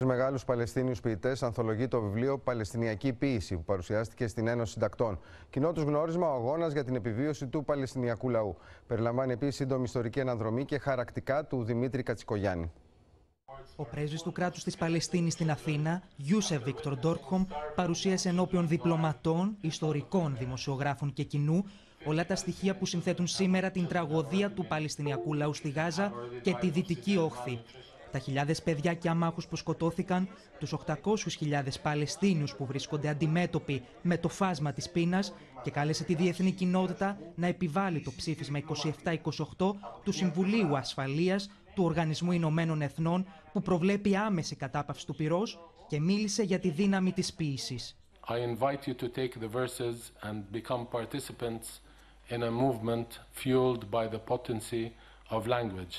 Μεγάλους Παλαιστίνιους ποιητές ανθολογεί το βιβλίο Παλαιστινιακή Ποίηση, που παρουσιάστηκε στην Ένωση Συντακτών. Κοινό τους γνώρισμα ο αγώνας για την επιβίωση του Παλαιστινιακού λαού. Περιλαμβάνει επίσης σύντομη ιστορική αναδρομή και χαρακτικά του Δημήτρη Κατσικογιάννη. Ο πρέσβης του κράτους της Παλαιστίνης στην Αθήνα, Γιούσεφ Βίκτορ Ντόρκχομ, παρουσίασε ενώπιον διπλωματών, ιστορικών, δημοσιογράφων και κοινού όλα τα στοιχεία που συνθέτουν σήμερα την τραγωδία του Παλαιστινιακού λαού στη Γάζα και τη Δυτική Όχθη. Τα χιλιάδες παιδιά και αμάχους που σκοτώθηκαν, τους 800.000 Παλαιστίνιους που βρίσκονται αντιμέτωποι με το φάσμα της πείνας, και κάλεσε τη διεθνή κοινότητα να επιβάλει το ψήφισμα 2728 του Συμβουλίου Ασφαλείας του Οργανισμού Ηνωμένων Εθνών, που προβλέπει άμεση κατάπαυση του πυρός και μίλησε για τη δύναμη της ποίησης. I invite you to take the verses and become participants in a movement fueled by the potency of language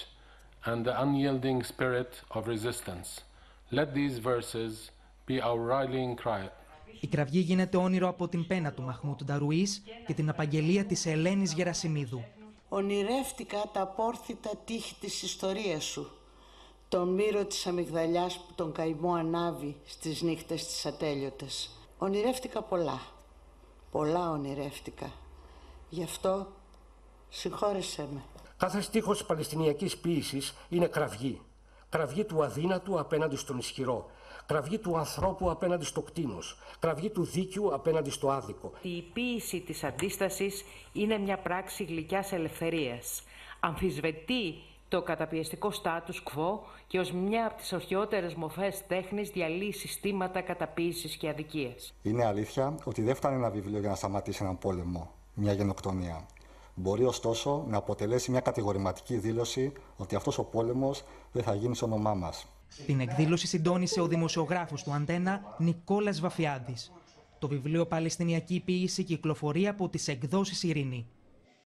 and the unyielding spirit of resistance. Let these verses be our rallying cry. Η κραυγή γίνεται όνειρο από την πένα του Μαχμούτ Νταρουής και την απαγγελία της Ελένης Γερασιμίδου. Ονειρεύτηκα τα απόρθητα τείχη της ιστορίας σου, τον μύρο της αμυγδαλιάς που τον καημό ανάβει στις νύχτες τις ατέλειωτες. Ονειρεύτηκα πολλά, πολλά ονειρεύτηκα. Γι' αυτό συγχώρεσέ με. Κάθε στίχος της Παλαιστινιακής ποίησης είναι κραυγή. Κραυγή του αδύνατου απέναντι στον ισχυρό. Κραυγή του ανθρώπου απέναντι στο κτήνος. Κραυγή του δίκαιου απέναντι στο άδικο. Η ποίηση της αντίστασης είναι μια πράξη γλυκιάς ελευθερίας. Αμφισβητεί το καταπιεστικό status quo και ως μια από τις αρχαιότερες μορφές τέχνης διαλύει συστήματα καταποίησης και αδικίας. Είναι αλήθεια ότι δεν φτάνει ένα βιβλίο για να σταματήσει έναν πόλεμο, μια γενοκτονία. Μπορεί ωστόσο να αποτελέσει μια κατηγορηματική δήλωση ότι αυτός ο πόλεμος δεν θα γίνει στο όνομά μας. Την εκδήλωση συντόνισε ο δημοσιογράφος του Αντένα Νικόλας Βαφιάδης. Το βιβλίο Παλαιστινιακή Ποίηση κυκλοφορεί από τις εκδόσεις Ειρήνη.